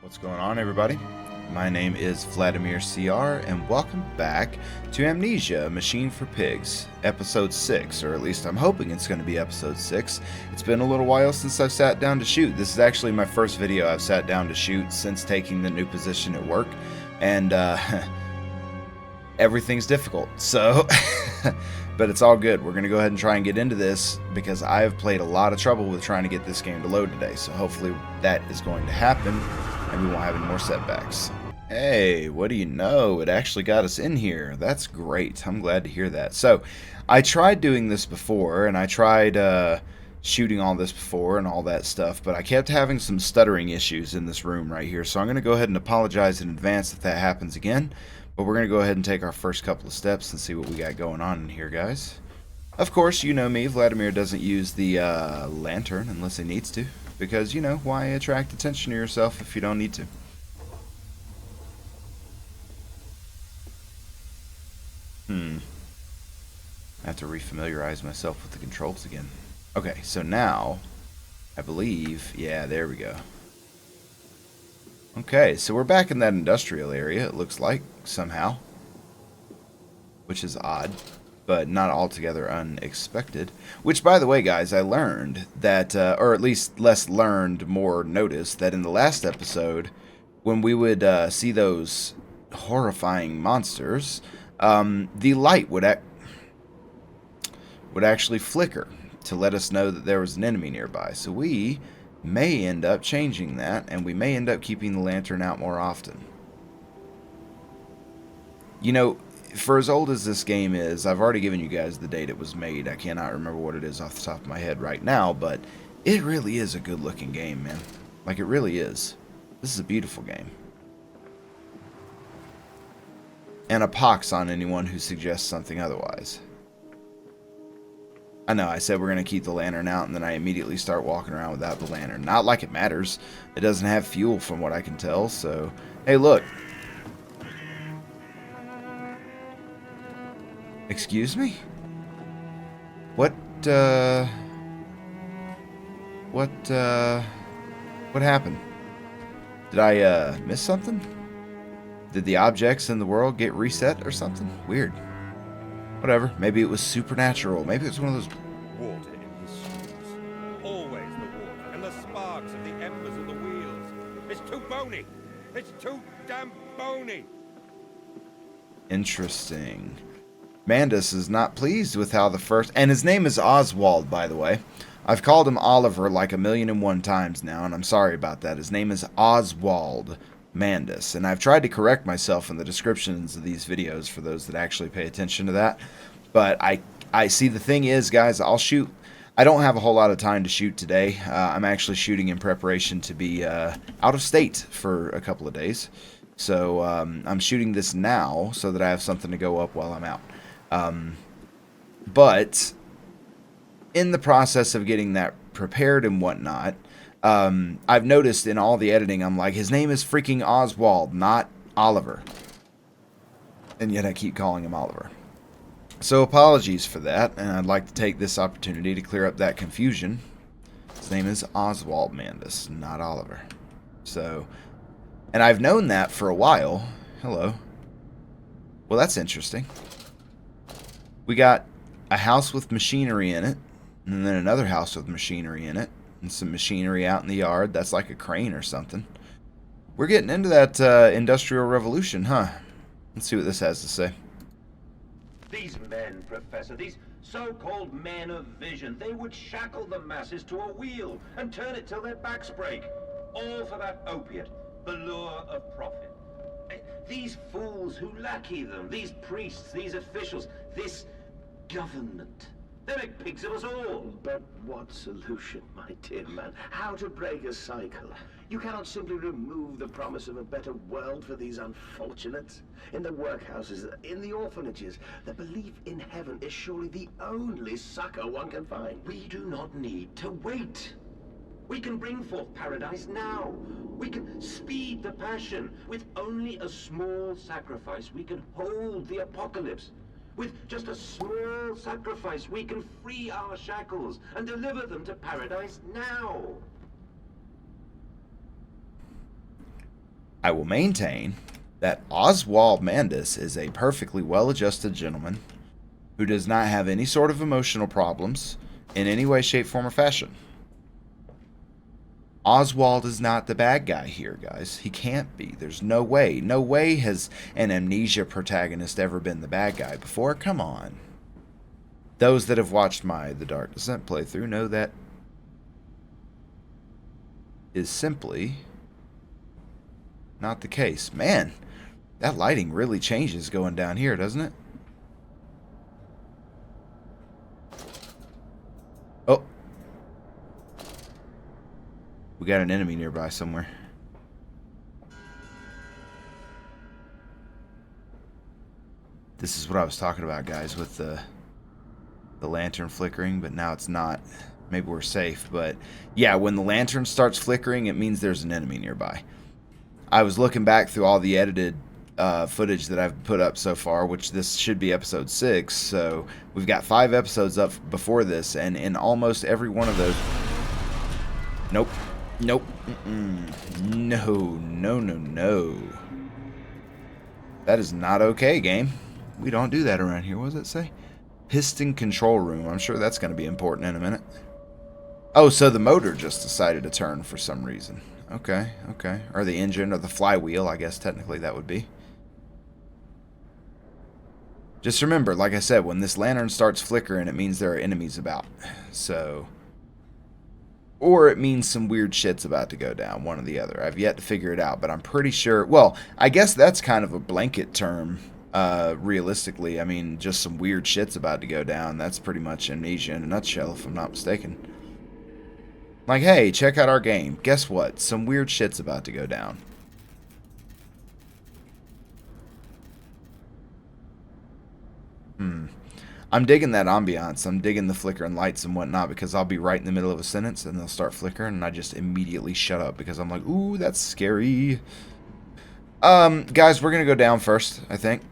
What's going on, everybody? My name is VladimirCR, and welcome back to Amnesia, A Machine for Pigs, Episode 6, or at least I'm hoping it's going to be Episode 6. It's been a little while since I've sat down to shoot. This is actually my first video I've sat down to shoot since taking the new position at work, and everything's difficult, so... But it's all good. We're going to go ahead and try and get into this because I have played a lot of trouble with trying to get this game to load today. So hopefully that is going to happen and we won't have any more setbacks. Hey, what do you know? It actually got us in here. That's great. I'm glad to hear that. So I tried doing this before and I tried shooting all this before and all that stuff, but I kept having some stuttering issues in this room right here. So I'm going to go ahead and apologize in advance if that happens again. But we're going to go ahead and take our first couple of steps and see what we got going on in here, guys. Of course, you know me, Vladimir doesn't use the lantern unless he needs to. Because, you know, why attract attention to yourself if you don't need to? I have to refamiliarize myself with the controls again. Okay, so now, I believe, yeah, there we go. Okay, so we're back in that industrial area, it looks like, somehow. Which is odd, but not altogether unexpected. Which, by the way, guys, I learned that, or at least less learned, more noticed, that in the last episode, when we would see those horrifying monsters, the light would actually flicker to let us know that there was an enemy nearby. So we may end up changing that, and we may end up keeping the lantern out more often. You know, for as old as this game is, I've already given you guys the date it was made. I cannot remember what it is off the top of my head right now, but it really is a good looking game, man. Like, it really is. This is a beautiful game. And a pox on anyone who suggests something otherwise. I know, I said we're going to keep the lantern out, and then I immediately start walking around without the lantern. Not like it matters. It doesn't have fuel from what I can tell, so... Hey, look. Excuse me? What happened? Did I, miss something? Did the objects in the world get reset or something? Weird. Whatever. Maybe it was supernatural. Maybe it was one of those... Water in his shoes. Always the water and the sparks of the embers of the wheels. It's too bony. It's too damn bony. Interesting. Mandus is not pleased with how the first... And his name is Oswald, by the way. I've called him Oliver like 1,000,001 times now, and I'm sorry about that. His name is Oswald Mandus, and I've tried to correct myself in the descriptions of these videos for those that actually pay attention to that. But I see, the thing is, guys, I'll shoot... I don't have a whole lot of time to shoot today. I'm actually shooting in preparation to be out of state for a couple of days. So I'm shooting this now so that I have something to go up while I'm out. But in the process of getting that prepared and whatnot, I've noticed in all the editing, I'm like, his name is freaking Oswald, not Oliver. And yet I keep calling him Oliver. So apologies for that, and I'd like to take this opportunity to clear up that confusion. His name is Oswald Mandus, not Oliver. So, and I've known that for a while. Hello. Well, that's interesting. We got a house with machinery in it, and then another house with machinery in it, and some machinery out in the yard. That's like a crane or something. We're getting into that Industrial Revolution, huh? Let's see what this has to say. These men, Professor, these so-called men of vision, they would shackle the masses to a wheel and turn it till their backs break. All for that opiate, the lure of profit. These fools who lackey them, these priests, these officials, this government. They make pigs of us all. But what solution, my dear man? How to break a cycle? You cannot simply remove the promise of a better world for these unfortunates. In the workhouses, in the orphanages, the belief in heaven is surely the only succor one can find. We do not need to wait. We can bring forth paradise now. We can speed the passion. With only a small sacrifice, we can hold the apocalypse. With just a small sacrifice, we can free our shackles and deliver them to paradise now. I will maintain that Oswald Mandus is a perfectly well-adjusted gentleman who does not have any sort of emotional problems in any way, shape, form, or fashion. Oswald is not the bad guy here, guys. He can't be. There's no way. No way has an Amnesia protagonist ever been the bad guy before. Come on. Those that have watched my The Dark Descent playthrough know that is simply not the case. Man, that lighting really changes going down here, doesn't it? Oh. We got an enemy nearby somewhere. This is what I was talking about, guys, with the lantern flickering, but now it's not. Maybe we're safe, but yeah, when the lantern starts flickering, it means there's an enemy nearby. I was looking back through all the edited footage that I've put up so far, which this should be episode 6, so we've got 5 episodes up before this, and in almost every one of those... Nope. Nope. No. No, no, no. That is not okay, game. We don't do that around here. What does it say? Piston control room. I'm sure that's going to be important in a minute. Oh, so the motor just decided to turn for some reason. Okay, okay. Or the engine, or the flywheel, I guess technically that would be. Just remember, like I said, when this lantern starts flickering, it means there are enemies about. So... Or it means some weird shit's about to go down, one or the other. I've yet to figure it out, but I'm pretty sure... Well, I guess that's kind of a blanket term, realistically. I mean, just some weird shit's about to go down. That's pretty much Amnesia in a nutshell, if I'm not mistaken. Like, hey, check out our game. Guess what? Some weird shit's about to go down. I'm digging that ambiance. I'm digging the flickering lights and whatnot, because I'll be right in the middle of a sentence and they'll start flickering and I just immediately shut up because I'm like, ooh, that's scary. Guys, we're going to go down first, I think.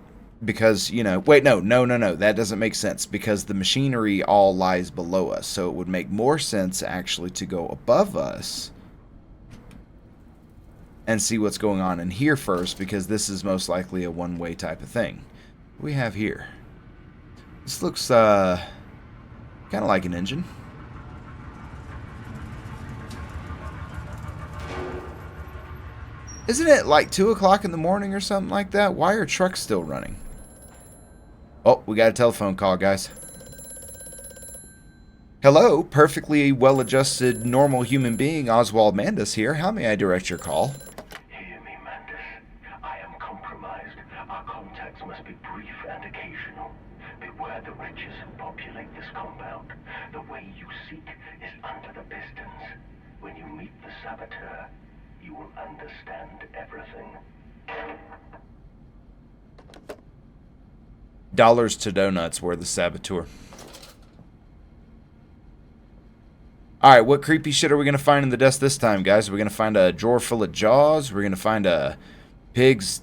Because, you know, wait, no. That doesn't make sense because the machinery all lies below us. So it would make more sense actually to go above us and see what's going on in here first, because this is most likely a one-way type of thing. What do we have here? This looks kind of like an engine. Isn't it like 2 o'clock in the morning or something like that? Why are trucks still running? Oh, we got a telephone call, guys. Hello, perfectly well-adjusted, normal human being Oswald Mandus here. How may I direct your call? Hear me, Mandus. I am compromised. Our contacts must be brief and occasional. Beware the wretches who populate this compound. The way you seek is under the pistons. When you meet the saboteur, you will understand everything. Dollars to donuts were the saboteur. Alright, what creepy shit are we going to find in the desk this time, guys? Are we going to find a drawer full of jaws? We're going to find a pig's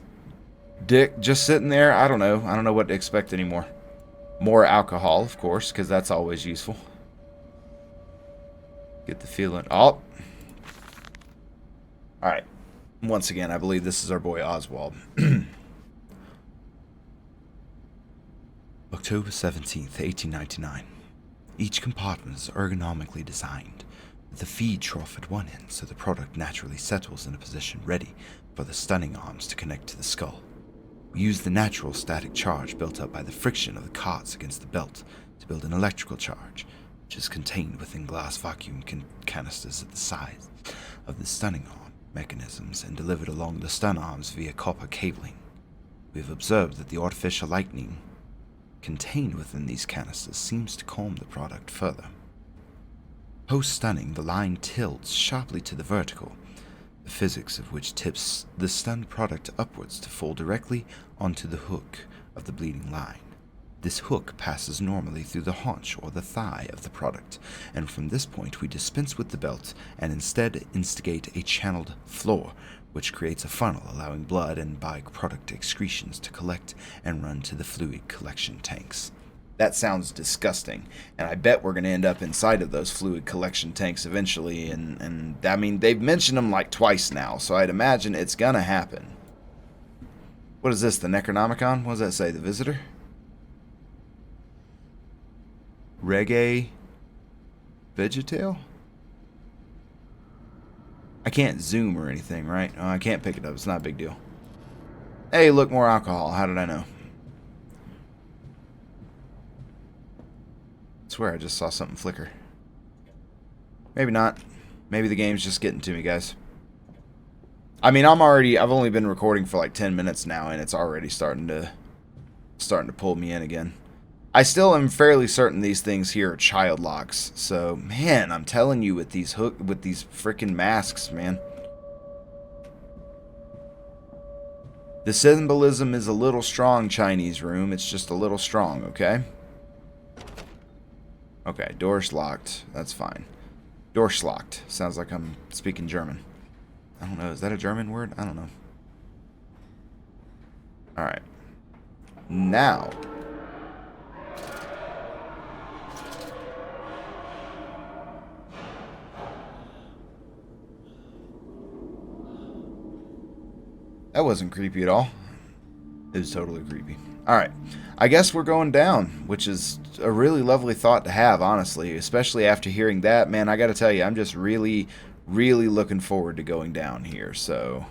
dick just sitting there? I don't know. I don't know what to expect anymore. More alcohol, of course, because that's always useful. Get the feeling. Oh. Alright. Once again, I believe this is our boy Oswald. October 17th, 1899. Each compartment is ergonomically designed, with the feed trough at one end so the product naturally settles in a position ready for the stunning arms to connect to the skull. We use the natural static charge built up by the friction of the carts against the belt to build an electrical charge, which is contained within glass vacuum canisters at the sides of the stunning arm mechanisms and delivered along the stun arms via copper cabling. We have observed that the artificial lightning contained within these canisters seems to calm the product further. Post-stunning, the line tilts sharply to the vertical, the physics of which tips the stunned product upwards to fall directly onto the hook of the bleeding line. This hook passes normally through the haunch or the thigh of the product, and from this point we dispense with the belt and instead instigate a channeled floor, which creates a funnel allowing blood and byproduct excretions to collect and run to the fluid collection tanks. That sounds disgusting. And I bet we're going to end up inside of those fluid collection tanks eventually. And I mean, they've mentioned them like twice now, so I'd imagine it's going to happen. What is this, the Necronomicon? What does that say, the Visitor? Reggae Vegetail? I can't zoom or anything, right? Oh, I can't pick it up. It's not a big deal. Hey, look, more alcohol. How did I know? I swear I just saw something flicker. Maybe not. Maybe the game's just getting to me, guys. I mean, I've only been recording for like 10 minutes now, and it's already starting to pull me in again. I still am fairly certain these things here are child locks. So, man, I'm telling you, with these freaking masks, man. The symbolism is a little strong, Chinese room. It's just a little strong, okay? Okay, door's locked. That's fine. Door's locked. Sounds like I'm speaking German. I don't know. Is that a German word? I don't know. Alright. Now. That wasn't creepy at all. It was totally creepy. Alright. I guess we're going down, which is a really lovely thought to have, honestly. Especially after hearing that. Man, I gotta tell you, I'm just really looking forward to going down here. So,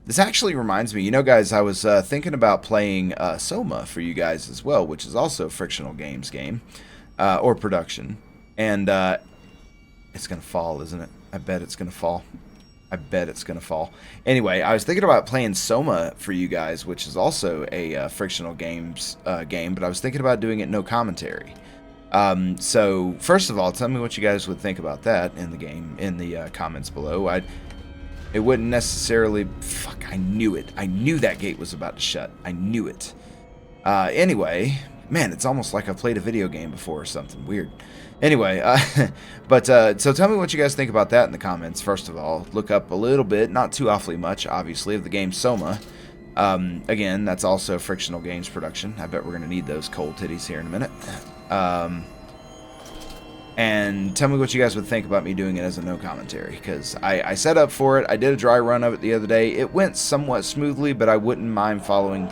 this actually reminds me, you know, guys, I was thinking about playing Soma for you guys as well, which is also a Frictional Games game. Or production. And it's gonna fall, isn't it? I bet it's gonna fall. I bet it's going to fall. Anyway, I was thinking about playing Soma for you guys, which is also a Frictional Games game, but I was thinking about doing it no commentary. So, first of all, tell me what you guys would think about that in the game, in the comments below. It wouldn't necessarily... Fuck, I knew it. I knew that gate was about to shut. I knew it. Anyway, man, it's almost like I've played a video game before or something weird. Anyway, so tell me what you guys think about that in the comments. First of all, look up a little bit, not too awfully much, obviously, of the game Soma. Again, that's also a Frictional Games production. I bet we're going to need those cold titties here in a minute. And tell me what you guys would think about me doing it as a no commentary, because I set up for it. I did a dry run of it the other day. It went somewhat smoothly, but I wouldn't mind following...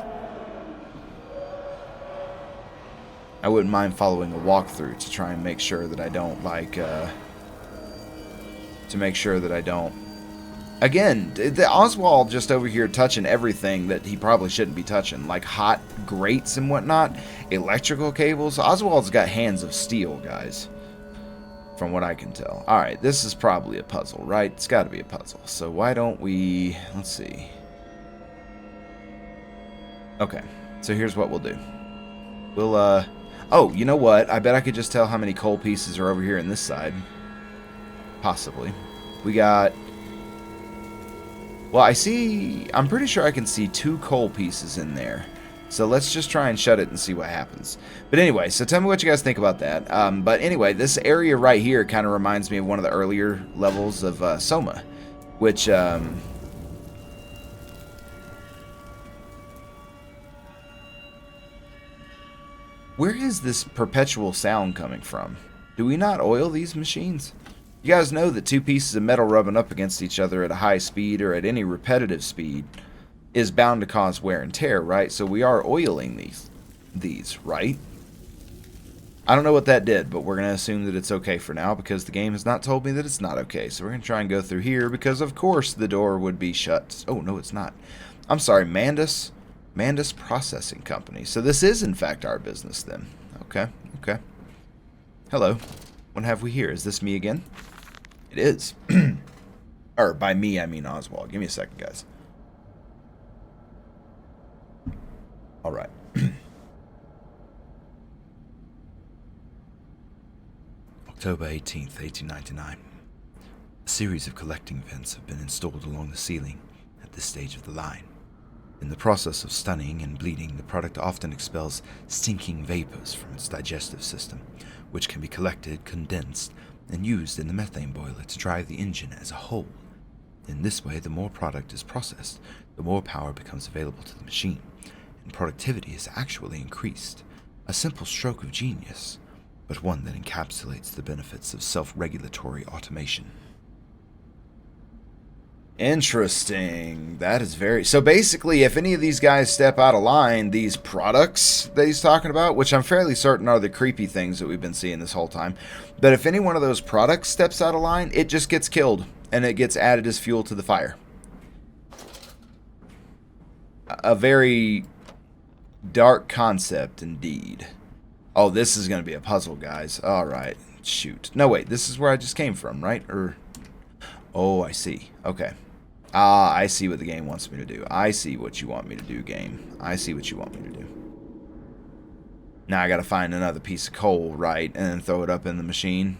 a walkthrough to try and make sure that I don't, like, Again, the Oswald just over here touching everything that he probably shouldn't be touching, like hot grates and whatnot, electrical cables. Oswald's got hands of steel, guys, from what I can tell. Alright, this is probably a puzzle, right? It's got to be a puzzle. So why don't we... Let's see. Okay, so here's what we'll do. We'll, Oh, you know what? I bet I could just tell how many coal pieces are over here in this side. Possibly. We got... Well, I'm pretty sure I can see 2 coal pieces in there. So let's just try and shut it and see what happens. But anyway, so tell me what you guys think about that. But anyway, this area right here kind of reminds me of one of the earlier levels of Soma. Which, where is this perpetual sound coming from? Do we not oil these machines? You guys know that 2 pieces of metal rubbing up against each other at a high speed or at any repetitive speed is bound to cause wear and tear, right? So we are oiling these, right? I don't know what that did, but we're going to assume that it's okay for now because the game has not told me that it's not okay. So we're going to try and go through here because, of course, the door would be shut. Oh, no, it's not. I'm sorry, Mandus Processing Company. So this is, in fact, our business then. Okay, okay. Hello. What have we here? Is this me again? It is. Or by me, I mean Oswald. Give me a second, guys. All right. October 18th, 1899. A series of collecting vents have been installed along the ceiling at this stage of the line. In the process of stunning and bleeding, the product often expels stinking vapors from its digestive system, which can be collected, condensed, and used in the methane boiler to drive the engine as a whole. In this way, the more product is processed, the more power becomes available to the machine, and productivity is actually increased. A simple stroke of genius, but one that encapsulates the benefits of self-regulatory automation. Interesting. That is very... So basically, if any of these guys step out of line, these products that he's talking about, which I'm fairly certain are the creepy things that we've been seeing this whole time, but if any one of those products steps out of line, it just gets killed, and it gets added as fuel to the fire. A very dark concept indeed. Oh, this is going to be a puzzle, guys. All right. Shoot. No, wait. This is where I just came from, right? Or... Oh, I see. Okay. Ah, I see what the game wants me to do. I see what you want me to do, game. I see what you want me to do. Now I gotta find another piece of coal, right, and then throw it up in the machine.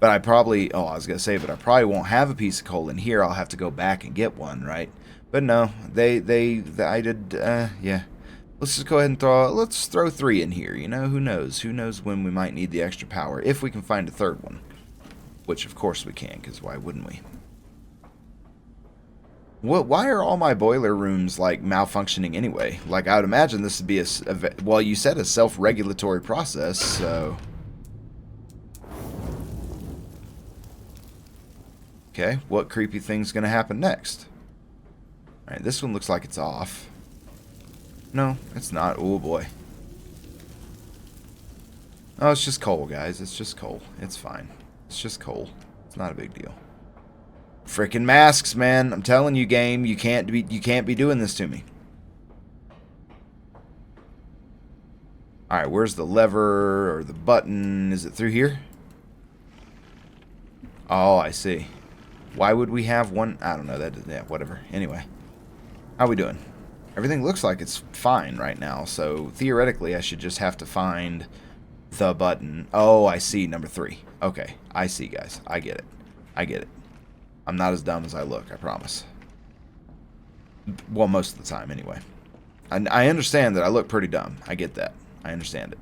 But I probably... Oh, I was gonna say, but I probably won't have a piece of coal in here. I'll have to go back and get one, right? But no, I did, yeah. Let's just go ahead and let's throw 3 in here, you know? Who knows? Who knows when we might need the extra power, if we can find a third one. Which, of course, we can, because why wouldn't we? Why are all my boiler rooms, like, malfunctioning anyway? Like, I would imagine this would be well, you said a self-regulatory process, so... Okay, what creepy thing's going to happen next? Alright, this one looks like it's off. No, it's not. Oh, boy. Oh, it's just coal, guys. It's just coal. It's fine. It's just coal. It's not a big deal. Frickin' masks, man. I'm telling you, game, you can't be doing this to me. Alright, where's the lever or the button? Is it through here? Oh, I see. Why would we have one? I don't know. Yeah, whatever. Anyway. How we doing? Everything looks like it's fine right now, so theoretically I should just have to find the button. Oh, I see. Number 3. Okay. I see, guys. I get it. I get it. I'm not as dumb as I look, I promise. Well, most of the time, anyway. I understand that I look pretty dumb. I get that. I understand it.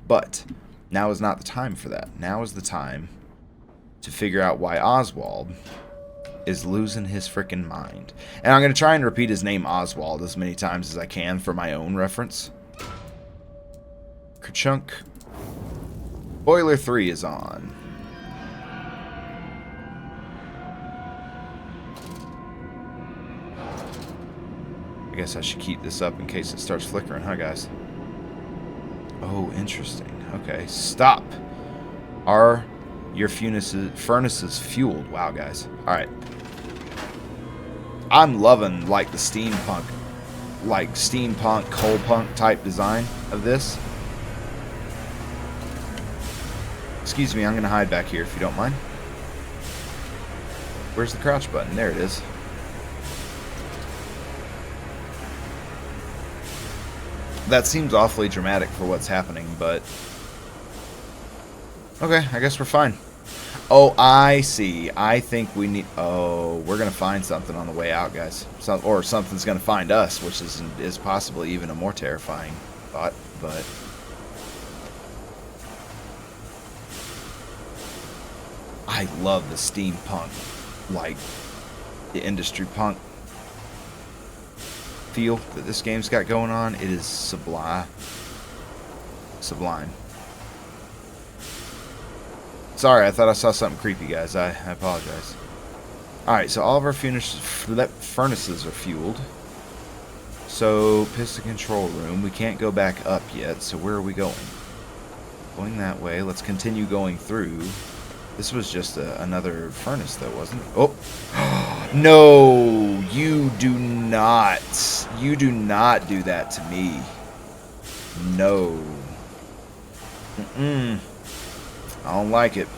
But now is not the time for that. Now is the time to figure out why Oswald is losing his frickin' mind. And I'm going to try and repeat his name Oswald as many times as I can for my own reference. Kerchunk. Boiler 3 is on. I guess I should keep this up in case it starts flickering, huh, guys? Oh, interesting. Okay, stop. Are your furnaces fueled? Wow, guys. Alright. I'm loving, like, the steampunk, coal punk type design of this. Excuse me, I'm going to hide back here if you don't mind. Where's the crouch button? There it is. That seems awfully dramatic for what's happening, but... Okay, I guess we're fine. Oh, I see. I think we need... Oh, we're going to find something on the way out, guys. Or something's going to find us, which is possibly even a more terrifying thought, but... I love the steampunk, like, the industry punk feel that this game's got going on. It is sublime. Sublime. Sorry, I thought I saw something creepy, guys. I apologize. Alright, so all of our furnaces are fueled. So, piston control room. We can't go back up yet, so where are we going? Going that way. Let's continue going through. This was just another furnace, though, wasn't it? Oh! No! You do not. You do not do that to me. No. Mm-mm. I don't like it.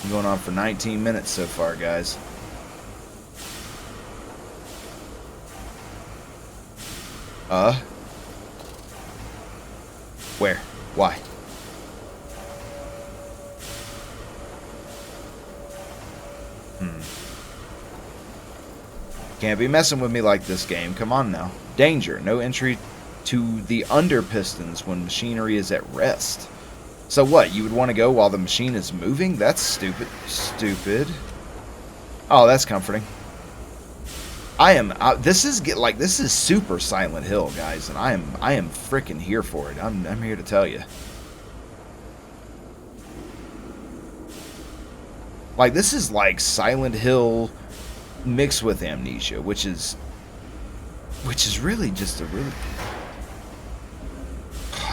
I'm going on for 19 minutes so far, guys. Where? Why? Can't be messing with me like this, game. Come on now. Danger. No entry to the under pistons when machinery is at rest. So what? You would want to go while the machine is moving? That's stupid. Stupid. Oh, that's comforting. I am. This is this is super Silent Hill, guys, and I am freaking here for it. I'm here to tell you. Like, this is like Silent Hill mixed with Amnesia, which is really just a really,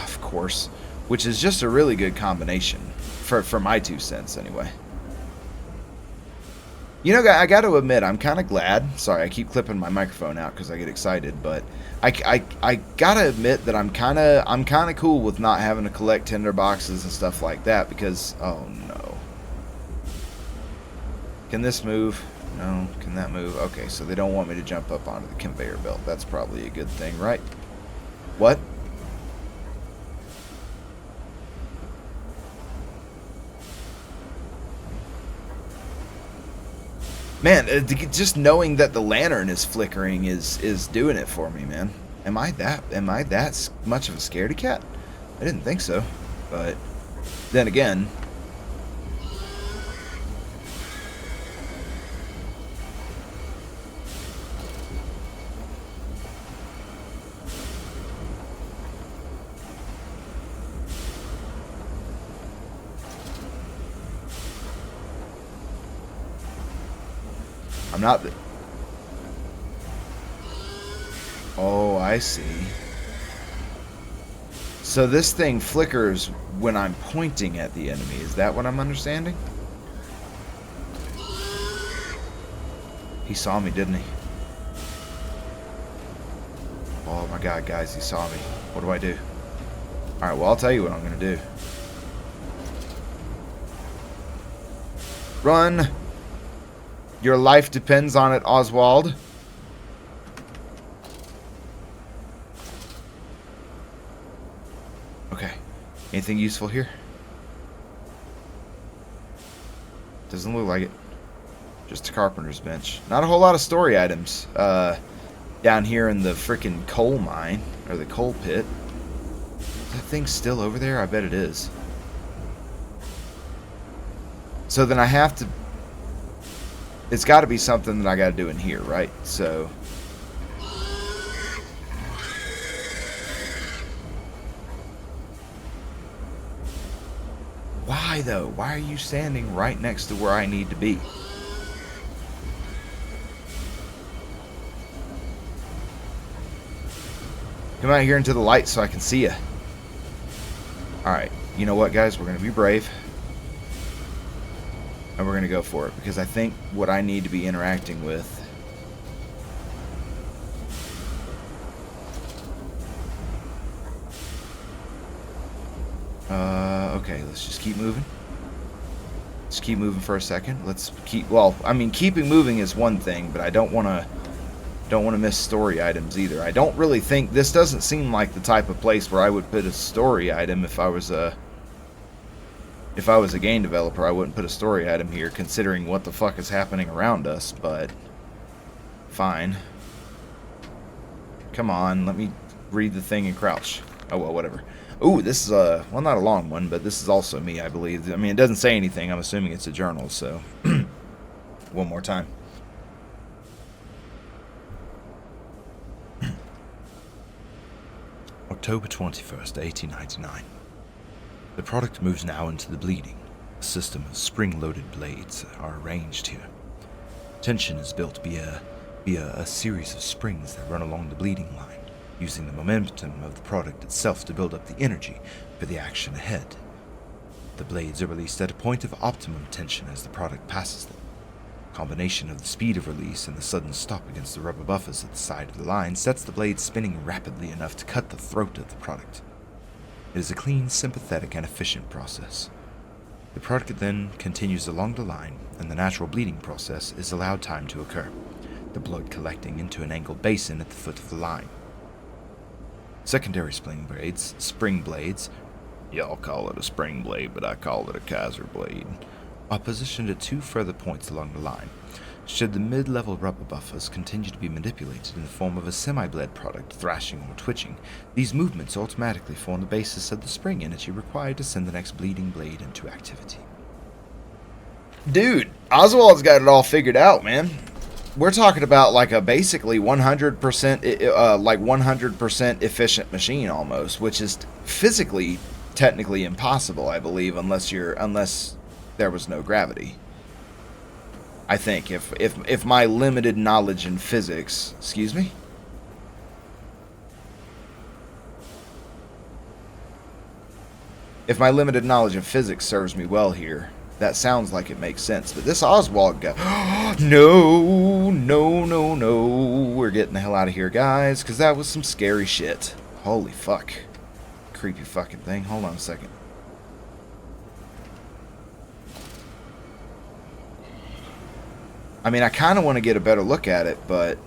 of course, which is just a really good combination for my 2 cents anyway. You know, I got to admit, I'm kind of glad. Sorry, I keep clipping my microphone out because I get excited, but I gotta admit that I'm kind of cool with not having to collect tinder boxes and stuff like that because, oh no. Can this move? No. Can that move? Okay, so they don't want me to jump up onto the conveyor belt. That's probably a good thing, right? What? Man, just knowing that the lantern is flickering is doing it for me, man. Am I that much of a scaredy cat? I didn't think so, but then again, I'm not. Oh, I see. So this thing flickers when I'm pointing at the enemy. Is that what I'm understanding? He saw me, didn't he? Oh my god, guys, he saw me. What do I do? Alright, well, I'll tell you what I'm going to do. Run! Your life depends on it, Oswald. Okay. Anything useful here? Doesn't look like it. Just a carpenter's bench. Not a whole lot of story items down here in the frickin' coal mine, or the coal pit. Is that thing still over there? I bet it is. So then I have to... It's got to be something that I got to do in here, right? So... Why, though? Why are you standing right next to where I need to be? Come out here into the light so I can see you. Alright, you know what, guys? We're going to be brave. And we're going to go for it. Because I think what I need to be interacting with... okay, let's just keep moving. Let's keep moving for a second. Let's keep... Well, I mean, keeping moving is one thing, but I don't want to miss story items either. I don't really think... This doesn't seem like the type of place where I would put a story item if I was a... If I was a game developer, I wouldn't put a story item here, considering what the fuck is happening around us, but... Fine. Come on, let me read the thing and crouch. Oh, well, whatever. Ooh, this is a... Well, not a long one, but this is also me, I believe. I mean, it doesn't say anything. I'm assuming it's a journal, so... One more time. October 21st, 1899. The product moves now into the bleeding. A system of spring-loaded blades are arranged here. Tension is built via a series of springs that run along the bleeding line, using the momentum of the product itself to build up the energy for the action ahead. The blades are released at a point of optimum tension as the product passes them. A combination of the speed of release and the sudden stop against the rubber buffers at the side of the line sets the blade spinning rapidly enough to cut the throat of the product. It is a clean, sympathetic, and efficient process. The product then continues along the line, and the natural bleeding process is allowed time to occur, the blood collecting into an angled basin at the foot of the line. Secondary spring blades, y'all call it a spring blade, but I call it a Kaiser blade, are positioned at 2 further points along the line. Should the mid-level rubber buffers continue to be manipulated in the form of a semi-bled product thrashing or twitching, these movements automatically form the basis of the spring energy required to send the next bleeding blade into activity. Dude, Oswald's got it all figured out, man. we're talking about like a basically 100% like 100% efficient machine almost, which is physically technically impossible, I believe, unless there was no gravity. I think if my limited knowledge in physics, excuse me. If my limited knowledge of physics serves me well here, that sounds like it makes sense. But this Oswald guy... No, no, no, no. We're getting the hell out of here, guys, because that was some scary shit. Holy fuck. Creepy fucking thing. Hold on a second. I mean, I kind of want to get a better look at it, but...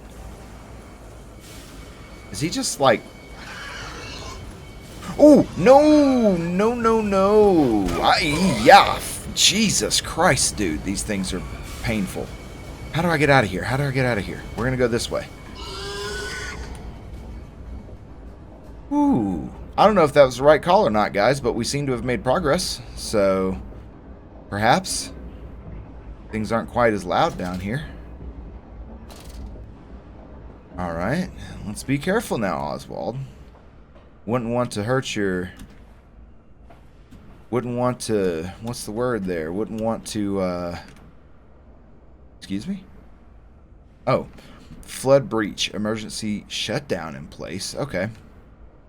Is he just, like... Oh, no, no, no, no. Yeah, Jesus Christ, dude. These things are painful. How do I get out of here? How do I get out of here? We're going to go this way. Ooh. I don't know if that was the right call or not, guys, but we seem to have made progress. So, perhaps things aren't quite as loud down here. Alright. Let's be careful now, Oswald. Wouldn't want to hurt your... Wouldn't want to... What's the word there? Wouldn't want to, Excuse me? Oh. Flood breach. Emergency shutdown in place. Okay.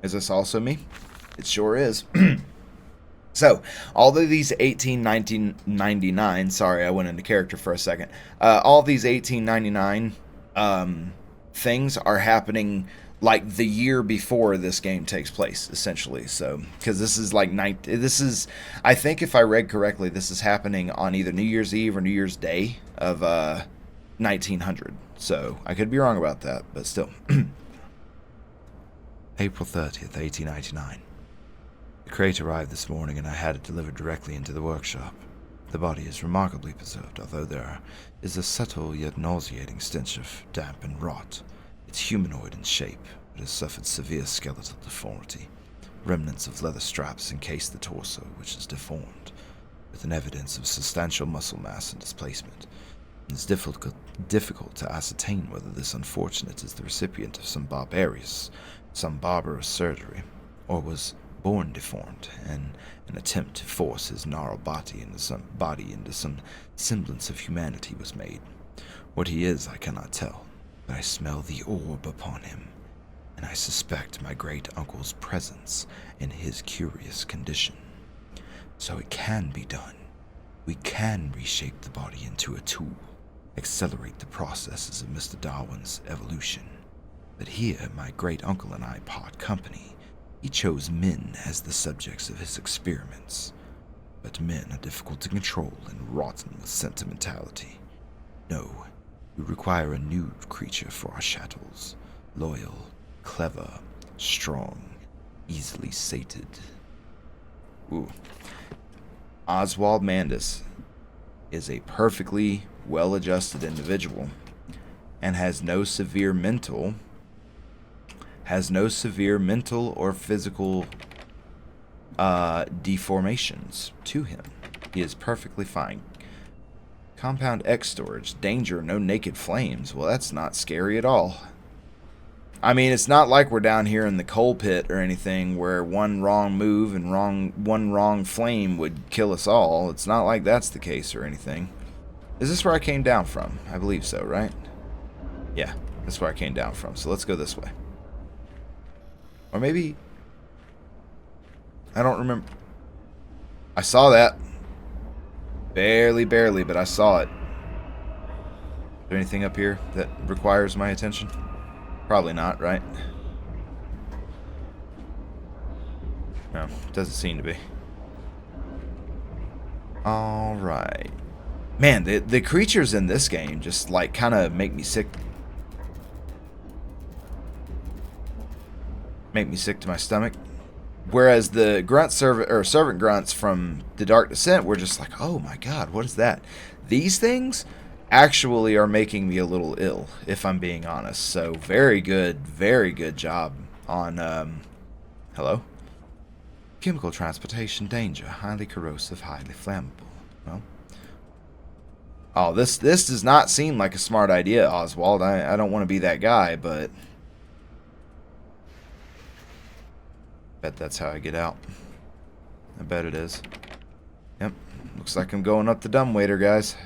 Is this also me? It sure is. So, although these 1999... Sorry, I went into character for a second. All these 1899 things are happening... like the year before this game takes place, essentially. So, because this is like I think if I read correctly, this is happening on either New Year's Eve or New Year's Day of 1900. So I could be wrong about that, but still. April 30th, 1899. The crate arrived this morning, and I had it delivered directly into the workshop. The body is remarkably preserved, although there is a subtle yet nauseating stench of damp and rot. It's humanoid in shape, but has suffered severe skeletal deformity. Remnants of leather straps encase the torso, which is deformed, with an evidence of substantial muscle mass and displacement. It is difficult to ascertain whether this unfortunate is the recipient of some barbarous surgery, or was born deformed, and an attempt to force his gnarled body into some semblance of humanity was made. What he is, I cannot tell. But I smell the orb upon him, and I suspect my great-uncle's presence in his curious condition. So it can be done. We can reshape the body into a tool, accelerate the processes of Mr. Darwin's evolution. But here, my great-uncle and I part company. He chose men as the subjects of his experiments. But men are difficult to control and rotten with sentimentality. No. We require a new creature for our chattels. Loyal, clever, strong, easily sated. Ooh. Oswald Mandus is a perfectly well-adjusted individual and has no severe mental or physical deformations to him. He is perfectly fine. Compound X storage. Danger, no naked flames. Well, that's not scary at all. I mean, it's not like we're down here in the coal pit or anything where one wrong move and one wrong flame would kill us all. It's not like that's the case or anything. Is this where I came down from? I believe so, right? Yeah, that's where I came down from. So let's go this way. Or maybe... I don't remember. I saw that. Barely, but I saw it. Is there anything up here that requires my attention? Probably not, right? No, doesn't seem to be. Alright. Man, the creatures in this game just, like, kind of make me sick. Make me sick to my stomach. Whereas the servant grunts from The Dark Descent were just like, oh my god, what is that? These things actually are making me a little ill, if I'm being honest. So very good job on, hello? Chemical transportation danger, highly corrosive, highly flammable. Well, Oh, this does not seem like a smart idea, Oswald. I don't want to be that guy, but bet that's how I get out. I bet it is. Yep. Looks like I'm going up the dumbwaiter, guys.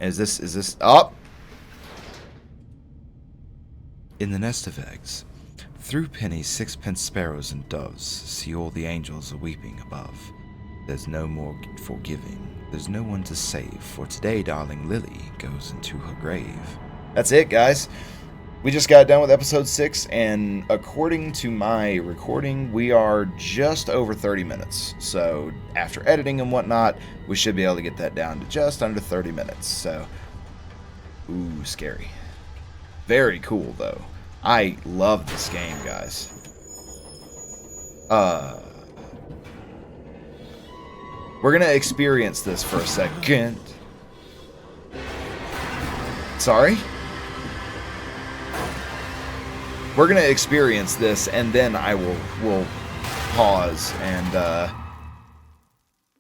Is this up? In the nest of eggs, through pennies, sixpence sparrows and doves, see all the angels a-weeping above. There's no more forgiving, there's no one to save, for today darling Lily goes into her grave. That's it, guys. We just got done with episode 6, and according to my recording, we are just over 30 minutes. So after editing and whatnot, we should be able to get that down to just under 30 minutes. So, ooh, scary. Very cool, though. I love this game, guys. We're gonna experience this for a second. Sorry? We're gonna experience this, and then I will pause and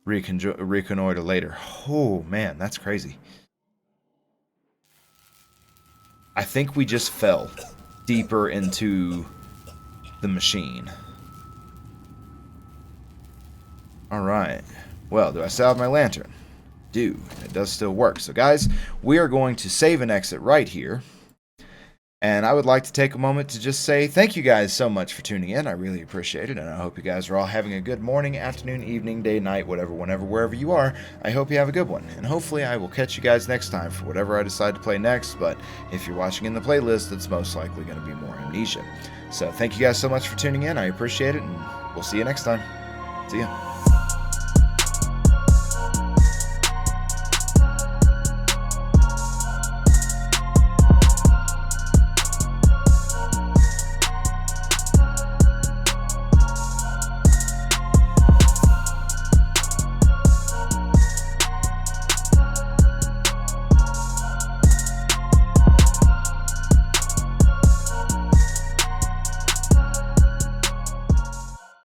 reconnoiter later. Oh man, that's crazy. I think we just fell deeper into the machine. Alright. Well, do I still have my lantern? Do. It does still work. So guys, we are going to save and exit right here. And I would like to take a moment to just say thank you guys so much for tuning in. I really appreciate it, and I hope you guys are all having a good morning, afternoon, evening, day, night, whatever, whenever, wherever you are. I hope you have a good one, and hopefully I will catch you guys next time for whatever I decide to play next, but if you're watching in the playlist, it's most likely going to be more Amnesia. So thank you guys so much for tuning in. I appreciate it, and we'll see you next time. See ya.